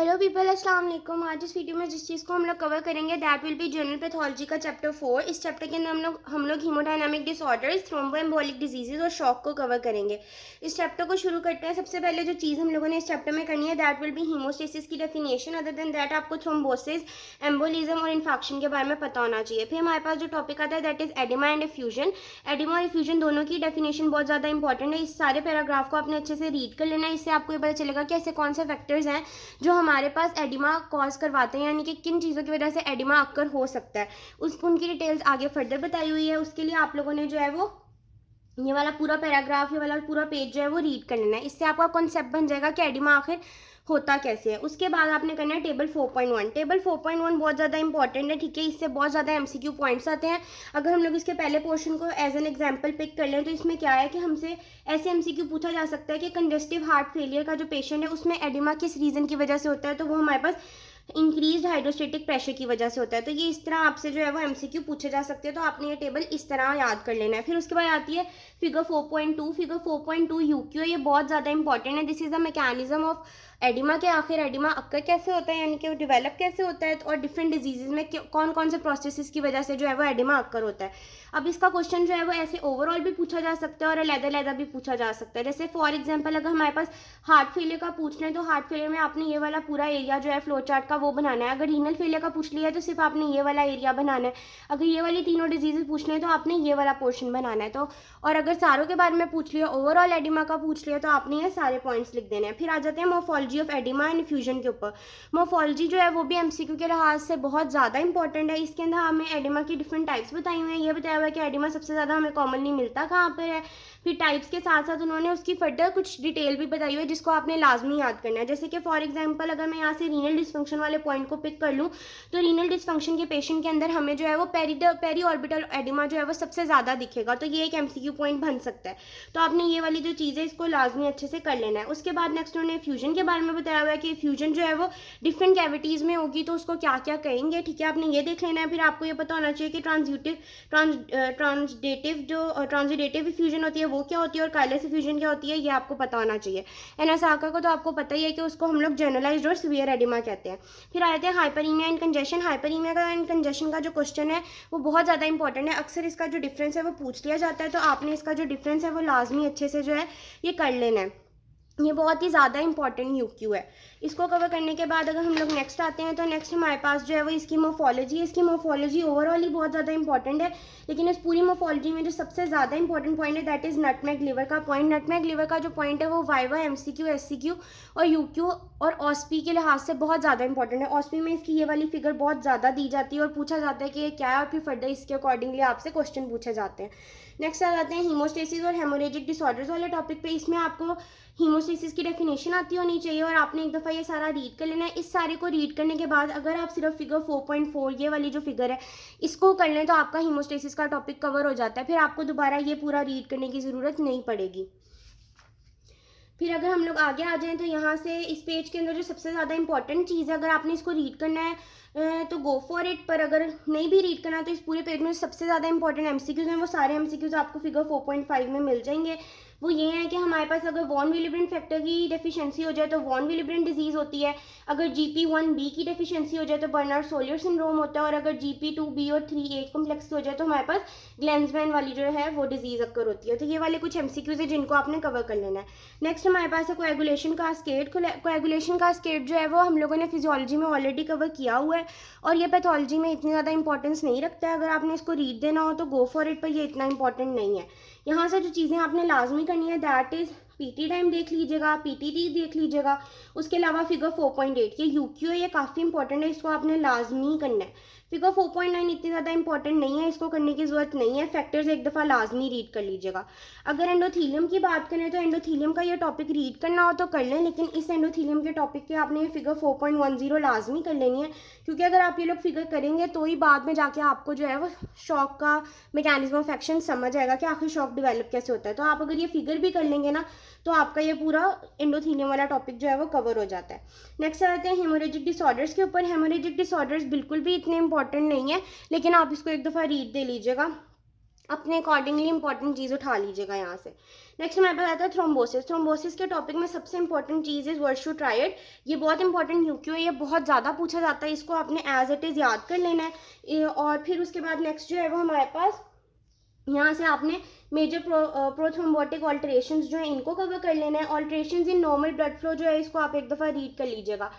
Hello people, अस्सलाम वालेकुम। आज इस वीडियो में जिस चीज़ को हम लोग कवर करेंगे that will be general pathology का चैप्टर 4। इस चैप्टर के अंदर हम लोग हीमोडायनामिक डिसऑर्डर्स, थ्रोम्बोएम्बोलिक डिजीजेज और शॉक को कवर करेंगे। इस चैप्टर को शुरू करते हैं। सबसे पहले जो चीज़ हम लोगों ने इस चैप्टर में करनी है दैट विल बी हीमोस्टेसिस की डेफिनेशन। अदर देन दैट आपको थ्रोम्बोसिस, एम्बोलिज्म और इन्फेक्शन के बारे में पता होना चाहिए। फिर हमारे पास जो टॉपिक आता है that is oedema and effusion. Oedema और इफ्यूजन दोनों की डेफिनेशन बहुत ज़्यादा इंपॉर्टेंट है। इस सारे पैराग्राफ को आपने अच्छे से रीड कर लेना है। इससे आपको ये पता चलेगा कि ऐसे कौन से फैक्टर्स हैं जो हमारे पास एडिमा कॉज करवाते हैं, यानी कि किन चीज़ों की वजह से एडिमा अक्कर हो सकता है। उनकी डिटेल्स आगे फर्दर बताई हुई है। उसके लिए आप लोगों ने जो है वो ये वाला पूरा पैराग्राफ, ये वाला पूरा पेज जो है वो रीड कर लेना है। इससे आपका कॉन्सेप्ट बन जाएगा कि एडिमा आखिर होता कैसे है। उसके बाद आपने करना है टेबल 4.1। टेबल 4.1 बहुत ज़्यादा इंपॉर्टेंट है, ठीक है। इससे बहुत ज़्यादा एमसीक्यू पॉइंट्स आते हैं। अगर हम लोग इसके पहले पोर्शन को एज एन एग्जांपल पिक कर लें तो इसमें क्या है कि हमसे ऐसे एमसीक्यू पूछा जा सकता है कि कंजेस्टिव हार्ट फेलियर का जो पेशेंट है उसमें एडिमा किस रीज़न की वजह से होता है, तो वो हमारे पास इंक्रीज हाइड्रोस्टेटिक प्रेशर की वजह से होता है। तो ये इस तरह आपसे जो है वो एमसीक्यू पूछे जा सकते हैं। तो आपने ये टेबल इस तरह याद कर लेना है। फिर उसके बाद आती है फिगर 4.2। फिगर 4.2 यूक्यू है, ये बहुत ज़्यादा इंपॉर्टेंट है। This is the mechanism of oedema के आखिर एडिमा अक्कर कैसे होता है, यानी कि वो डेवलप कैसे होता है, और डिफरेंट डिजीजेज में कौन कौन से प्रोसेसेस की वजह से जो है वो एडिमा अक्कर होता है। अब इसका क्वेश्चन जो है वो ऐसे ओवरऑल भी पूछा जा सकता है और अलग-अलग भी पूछा जा सकता है। जैसे फॉर एग्जांपल अगर हमारे पास हार्ट फेलियर का पूछना है तो हार्ट फेलियर में आपने ये वाला पूरा एरिया जो है फ्लो चार्ट का वो बनाना है। अगर रीनल फेलियर का पूछ लिया है तो सिर्फ आपने ये वाला एरिया बनाना है। अगर ये वाली तीनों डिजीजेज पूछने हैं तो आपने ये वाला पोर्शन बनाना है। तो और अगर सारों के बारे में पूछ लिया, ओवरऑल एडिमा का पूछ लिया, तो आपने ये सारे पॉइंट्स लिख देने हैं। फिर आ जाते हैं morphology of oedema and fusion के ऊपर। मोर्फोलॉजी जो है वो भी एमसीक्यू के लिहाज से बहुत ज़्यादा इंपॉर्टेंट है। इसके अंदर हमें एडिमा की डिफरेंट टाइप्स बताई हुई हैं। ये बताया हुआ है कि एडिमा सबसे ज़्यादा हमें कॉमनली मिलता कहाँ पर है। फिर टाइप्स के साथ साथ उन्होंने उसकी फर्दर कुछ डिटेल भी बताई हुई है जिसको आपने लाजमी याद करना है। जैसे कि फॉर एग्जांपल अगर मैं यहाँ से रीनल डिस्फंक्शन वाले पॉइंट को पिक कर लूँ तो रीनल डिस्फंक्शन के पेशेंट के अंदर हमें जो है वो पेरी ऑर्बिटल एडिमा जो है वो सबसे ज़्यादा दिखेगा। तो ये एक एमसीक्यू पॉइंट बन सकता है। तो आपने ये वाली जो चीज़ है इसको लाजमी अच्छे से कर लेना है। उसके बाद नेक्स्ट उन्होंने फ्यूजन के बारे में बताया हुआ है कि फ्यूजन जो है वो डिफरेंट कैविटीज़ में होगी तो उसको क्या क्या कहेंगे, ठीक है। आपने ये देख लेना है। फिर आपको ये पता होना चाहिए कि ट्रांजिडेटिव फ्यूजन होती है वो क्या होती है और कायलेस फ्यूजन क्या होती है, ये आपको पता होना चाहिए। एनासाका को तो आपको पता ही है कि उसको हम लोग जनरलाइज्ड और सीवियर एडिमा कहते हैं। फिर आते हैं हाइपरीमिया एंड कंजेशन। हाइपरीमिया का एंड कंजेशन का जो क्वेश्चन है वो बहुत ज़्यादा इंपॉर्टेंट है। अक्सर इसका जो डिफरेंस है वो पूछ लिया जाता है। तो आपने इसका जो डिफरेंस है वो लाजमी अच्छे से जो है ये कर लेना है। ये बहुत ही ज़्यादा इंपॉर्टेंट यूक्यू है। इसको कवर करने के बाद अगर हम लोग नेक्स्ट आते हैं तो नेक्स्ट हमारे पास जो है वो इसकी मोर्फोलॉजी है। इसकी मोर्फोलॉजी ओवरऑल ही बहुत ज़्यादा इंपॉर्टेंट है, लेकिन इस पूरी मोर्फोलॉजी में जो सबसे ज़्यादा इंपॉर्टेंट पॉइंट है दैट इज़ नटमेग लिवर का पॉइंट। नटमेग लिवर का जो पॉइंट है वो वाइवा, एमसीक्यू, एससीक्यू और यूक्यू और ऑस्पी के लिहाज से बहुत ज़्यादा इंपॉर्टेंट है। ऑस्पी में इसकी ये वाली फिगर बहुत ज़्यादा दी जाती है और पूछा जाता है कि ये क्या है, और फिर फर्दर इसके अकॉर्डिंगली आपसे क्वेश्चन पूछे जाते हैं। नेक्स्ट आ जाते हैं हीमोस्टेसिस और हेमोरेजिक डिसऑर्डर्स वाले टॉपिक पे। इसमें आपको हीमोस्टेसिस की डेफिनेशन आती होनी चाहिए और आपने एक दफ़ा ये सारा रीड कर लेना है। इस सारे को रीड करने के बाद अगर आप सिर्फ फिगर 4.4 ये वाली जो फिगर है इसको कर लें तो आपका हीमोस्टेसिस का टॉपिक कवर हो जाता है। फिर आपको दोबारा ये पूरा रीड करने की ज़रूरत नहीं पड़ेगी। फिर अगर हम लोग आगे आ जाएं तो यहाँ से इस पेज के अंदर जो सबसे ज़्यादा इंपॉर्टेंट चीज़ है, अगर आपने इसको रीड करना है तो गो फॉर इट। पर अगर नहीं भी रीड करना तो इस पूरे पेज में सबसे ज़्यादा इंपॉर्टेंट एमसीक्यूज हैं वो सारे एमसीक्यूज आपको फिगर 4.5 में मिल जाएंगे। वो ये है कि हमारे पास अगर वॉन विलिब्रिन फैक्टर की डेफिशिएंसी हो जाए तो वॉन विलिब्रिन डिजीज़ होती है। अगर GP1B की डेफिशिएंसी हो जाए तो बर्नार्ड सोलियर सिंड्रोम होता है। और अगर GP2B और 3A कॉम्प्लेक्स की हो जाए तो हमारे पास ग्लेंसमैन वाली जो है वो डिजीज़ अक्कर होती है। तो ये वाले कुछ एमसीक्यूज है जिनको आपने कवर कर लेना है। नेक्स्ट हमारे पास है कोएगुलेशन कास्केड। कोएगुलेशन कास्केड जो है वो हम लोगों ने फिजियोलॉजी में ऑलरेडी कवर किया हुआ है और ये पैथोलॉजी में इतनी ज़्यादा इंपॉर्टेंस नहीं रखता है। अगर आपने इसको रीड देना हो तो गो फॉर इट, पर ये इतना इंपॉर्टेंट नहीं है। यहाँ से जो चीज़ें आपने लाजमी करनी है दैट इज़ पीटी टाइम देख लीजिएगा, पीटीटी देख लीजिएगा। उसके अलावा फिगर 4.8 ये यूक्यू है, ये काफ़ी इंपॉर्टेंट है, इसको आपने लाजमी करना है। फिगर 4.9 इतनी ज़्यादा इंपॉर्टेंट नहीं है, इसको करने की ज़रूरत नहीं है। फैक्टर्स एक दफ़ा लाजमी रीड कर लीजिएगा। अगर एंडोथीलियम की बात करें तो एंडोथीलियम का ये टॉपिक रीड करना हो तो कर लें, लेकिन इस एंडोथीलियम के टॉपिक के आपने ये फिगर 4.10 लाजमी कर लेनी है, क्योंकि अगर आप ये लोग फिगर करेंगे तो ही बाद में जाके आपको जो है वो शॉक का मैकेनिज्म ऑफ एक्शन समझ आएगा कि आखिर शॉक डेवलप कैसे होता है। तो आप अगर ये फिगर भी कर लेंगे ना तो आपका ये पूरा एंडोथीलियम वाला टॉपिक जो है वो कवर हो जाता है। नेक्स्ट आते हैं हेमोरेजिक डिसऑर्डर्स के ऊपर। हेमोरेजिक डिसऑर्डर्स बिल्कुल भी इतने इंपॉर्टेंट नहीं है, लेकिन आप इसको एक दफ़ा रीड दे लीजिएगा। अपने अकॉर्डिंगली इंपॉर्टेंट चीज़ उठा लीजिएगा यहाँ से। नेक्स्ट हमारे पास आता है थ्रोम्बोसिस। थ्रोम्बोसिस के टॉपिक में सबसे इंपॉर्टेंट चीज़ इज़ वर्शू ट्रायड। ये बहुत इंपॉर्टेंट यूक्यू है, ये बहुत ज़्यादा पूछा जाता है, इसको आपने एज इट इज़ याद कर लेना है। और फिर उसके बाद नेक्स्ट जो है वो हमारे पास यहाँ से आपने मेजर प्रोथ्रोम्बोटिक ऑल्ट्रेशंस जो है इनको कवर कर लेना है। ऑल्ट्रेशंस इन नॉर्मल ब्लड फ्लो जो है इसको आप एक दफ़ा रीड कर लीजिएगा।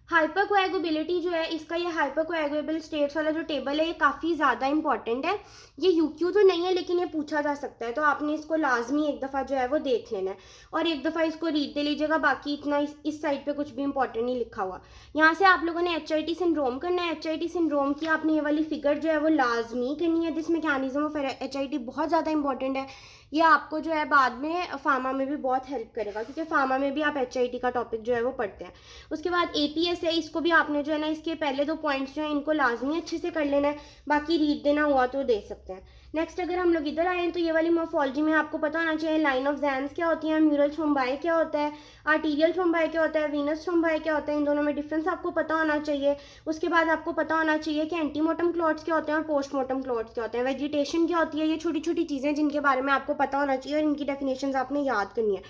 हाइपरकोएगुबिलिटी जो है इसका, ये हाइपरकोएगुएबल स्टेट्स वाला जो टेबल है ये काफ़ी ज़्यादा इंपॉर्टेंट है। ये यूक्यू तो नहीं है लेकिन ये पूछा जा सकता है, तो आपने इसको लाजमी एक दफ़ा जो है वो देख लेना है और एक दफ़ा इसको रीड दे लीजिएगा। बाकी इतना इस साइड पे कुछ भी इंपॉर्टेंट नहीं लिखा हुआ। यहाँ से आप लोगों ने HIT सिंड्रोम करना है। HIT सिंड्रोम की आपने ये वाली फिगर जो है वो लाजमी करनी है। दिस मैकेनिज्म ऑफ HIT बहुत ज़्यादा इंपॉर्टेंट है। ये आपको जो है बाद में फार्मा में भी बहुत हेल्प करेगा, क्योंकि फार्मा में भी आप HIT का टॉपिक जो है वो पढ़ते हैं। उसके बाद APS है, इसको भी आपने जो है ना इसके पहले 2 पॉइंट्स जो हैं इनको लाजमी अच्छे से कर लेना है, बाकी रीड देना हुआ तो दे सकते हैं। नेक्स्ट अगर हम लोग इधर आए तो ये वाली मॉर्फोलॉजी में आपको पता होना चाहिए लाइन ऑफ ज़ैंस क्या होती है, म्यूरल थ्रोम्बाई क्या होता है, आर्टीरियल थ्रोम्बाई क्या होता है, वीनस थ्रोम्बाई क्या होता है, इन दोनों में डिफरेंस आपको पता होना चाहिए। उसके बाद आपको पता होना चाहिए कि एंटीमोटम क्लॉट्स क्या होते हैं और पोस्टमोर्टम क्लॉट्स क्या होते हैं, वेजिटेशन क्या होती है। ये छोटी छोटी चीज़ें जिनके बारे में आपको पता होना चाहिए और इनकी डेफिनेशंस आपने याद करनी है,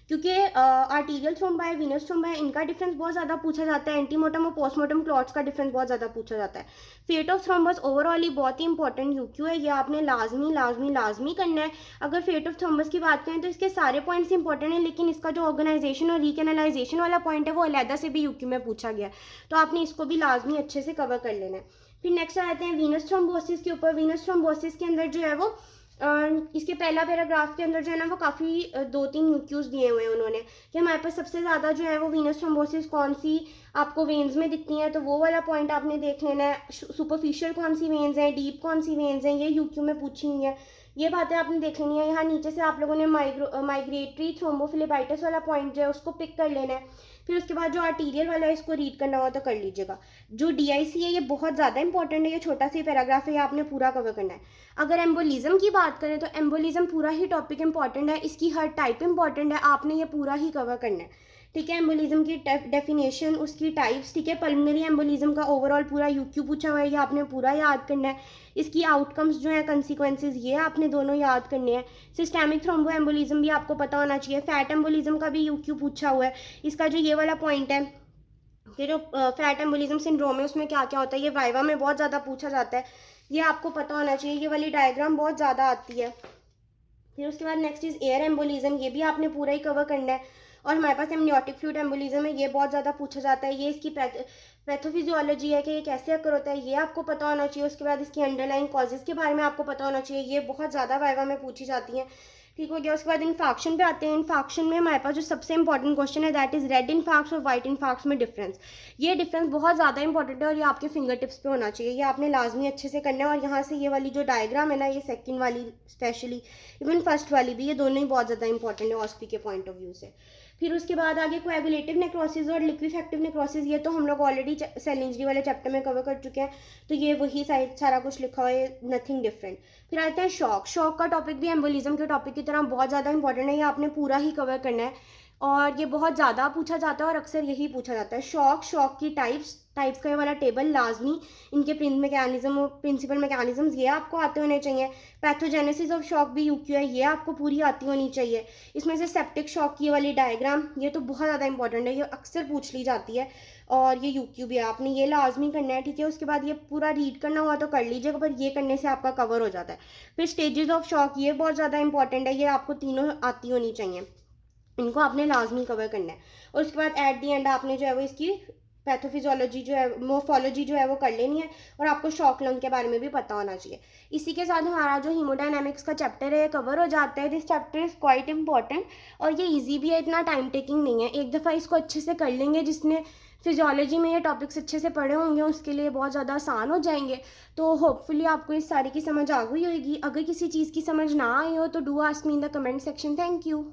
क्योंकि आर्टीरियल थ्रोम्बाई, वीनस थ्रोम्बाई इनका डिफरेंस बहुत ज़्यादा पूछा जाता है। एंटीमोटम और पोस्टमोर्टम क्लॉट्स का डिफरेंस बहुत ज़्यादा पूछा जाता है। फेट ऑफ थ्रोम्बस ओवरऑल ही बहुत ही इंपॉर्टेंट यूक्यू है, ये आपने लाजमी करना है। अगर फेट ऑफ थ्रोम्बस की बात करें तो इसके सारे पॉइंट्स इंपॉर्टेंट हैं, लेकिन इसका जो ऑर्गेनाइजेशन और रिकैनलाइजेशन वाला पॉइंट है वो अलहदा से भी यूक्यू में पूछा गया, तो आपने इसको भी लाजमी अच्छे से कवर कर लेना है। फिर नेक्स्ट आते हैं वीनस थ्रोम्बोसिस के ऊपर। वीनस थ्रोम्बोसिस के अंदर जो है वो इसके पहला पैराग्राफ के अंदर जो है ना वो काफ़ी 2-3 यूक्यूज दिए हुए हैं उन्होंने, कि हमारे पास सबसे ज़्यादा जो है वो वीनस थ्रोम्बोसिस कौन सी आपको वेन्स में दिखती हैं, तो वो वाला पॉइंट आपने देख लेना है। सुपरफिशियल कौन सी वेन्स हैं, डीप कौन सी वेन्स हैं, ये यूक्यू में पूछी हुई है, ये बातें आपने देख लेनी है। यहाँ नीचे से आप लोगों ने माइग्रेटरी थ्रोम्बोफिलेबाइटिस वाला पॉइंट जो है उसको पिक कर लेना है। फिर उसके बाद जो आर्टीरियल वाला है इसको रीड करना हुआ तो कर लीजिएगा। जो DIC है ये बहुत ज़्यादा इंपॉर्टेंट है, ये छोटा सा पैराग्राफ है, ये आपने पूरा कवर करना है। अगर एम्बोलिज्म की बात करें तो एम्बोलिज्म पूरा ही टॉपिक इंपॉर्टेंट है, इसकी हर टाइप इंपॉर्टेंट है, आपने ये पूरा ही कवर करना है। ठीक है, एम्बोलिज्म की डेफिनेशन, उसकी टाइप्स, ठीक है। पल्मोनरी एम्बोलिज्म का ओवरऑल पूरा यूक्यू पूछा हुआ है, ये आपने पूरा याद करना है। इसकी आउटकम्स जो है, कंसिक्वेंसेज, ये आपने दोनों याद करने हैं। सिस्टेमिक थ्रोम्बो एम्बोलिज्म भी आपको पता होना चाहिए। फैट एम्बोलिज्म का भी यूक्यू पूछा हुआ है। इसका जो ये वाला पॉइंट है कि जो फैट एम्बोलिज्म सिंड्रोम है उसमें क्या क्या होता है, ये वाइवा में बहुत ज़्यादा पूछा जाता है, ये आपको पता होना चाहिए। ये वाली डायग्राम बहुत ज़्यादा आती है। फिर उसके बाद नेक्स्ट इज एयर एम्बोलिज्म, ये भी आपने पूरा ही कवर करना है। और हमारे पास एमनियोटिक फ्लूइड एम्बोलिज्म है, ये बहुत ज़्यादा पूछा जाता है। ये इसकी पैथोफिजियोलॉजी है कि ये कैसे अकर होता है, ये आपको पता होना चाहिए। उसके बाद इसकी अंडरलाइन कॉजेज़ के बारे में आपको पता होना चाहिए, ये बहुत ज़्यादा वाइवा में पूछी जाती हैं। ठीक हो गया। उसके बाद इन्फाक्शन पे आते हैं। इन्फाक्शन में हमारे पास जो सबसे इंपॉर्टेंट क्वेश्चन है दैट इज़ रेड इन्फाक्ट्स और वाइट इन्फाक्ट्स में डिफरेंस। ये डिफरेंस बहुत ज़्यादा इंपॉर्टेंट है और ये आपके फिंगर टिप्स पे होना चाहिए, ये आपने लाजमी अच्छे से करना है। और यहाँ से ये वाली जो डायग्राम है ना, ये सेकंड वाली स्पेशली, इवन फर्स्ट वाली भी, ये दोनों ही बहुत ज़्यादा इंपॉर्टेंट है ऑस्पी के पॉइंट ऑफ व्यू से। फिर उसके बाद आगे कोएगुलेटिव नेक्रोसिस और लिक्विफेक्टिव नेक्रोसिस, ये तो हम लोग ऑलरेडी सेल इंजरी वाले चैप्टर में कवर कर चुके हैं, तो ये वही सारा कुछ लिखा हुआ है, नथिंग डिफरेंट। फिर आते हैं शॉक। शॉक का टॉपिक भी एम्बोलिज्म के टॉपिक की तरह बहुत ज़्यादा इंपॉर्टेंट है, ये आपने पूरा ही कवर करना है और ये बहुत ज़्यादा पूछा जाता है और अक्सर यही पूछा जाता है। शॉक की टाइप्स का ये वाला टेबल लाजमी, इनके प्रिंसिपल मैकेनिज्म्स ये आपको आते होने चाहिए। पैथोजेनेसिस ऑफ शॉक भी यूक्यू है, ये आपको पूरी आती होनी चाहिए। इसमें से सेप्टिक शॉक की वाली डायग्राम, ये तो बहुत ज़्यादा इंपॉर्टेंट है, ये अक्सर पूछ ली जाती है और ये यूक्यू भी है, आपने ये लाजमी करना है। ठीक है, उसके बाद ये पूरा रीड करना हुआ तो कर लीजिएगा, पर ये करने से आपका कवर हो जाता है। फिर स्टेजेस ऑफ शॉक, ये बहुत ज़्यादा इंपॉर्टेंट है, ये आपको तीनों आती होनी चाहिए, इनको आपने लाजमी कवर करना है। और उसके बाद एट दी एंड आपने जो है वो इसकी पैथोफिजियोलॉजी जो है, मोर्फोलॉजी जो है वो कर लेनी है और आपको शॉक लंग के बारे में भी पता होना चाहिए। इसी के साथ हमारा जो हीमोडायनामिक्स का चैप्टर है कवर हो जाता है। This chapter is quite important और ये इजी भी है, इतना टाइम टेकिंग नहीं है। एक दफ़ा इसको अच्छे से कर लेंगे, जिसने फिजियोलॉजी में ये टॉपिक्स अच्छे से पढ़े होंगे उसके लिए बहुत ज़्यादा आसान हो जाएंगे। तो होपफुली आपको इस सारी की समझ आ गई होगी। अगर किसी चीज़ की समझ ना आई हो तो do ask me in the comment section. Thank you.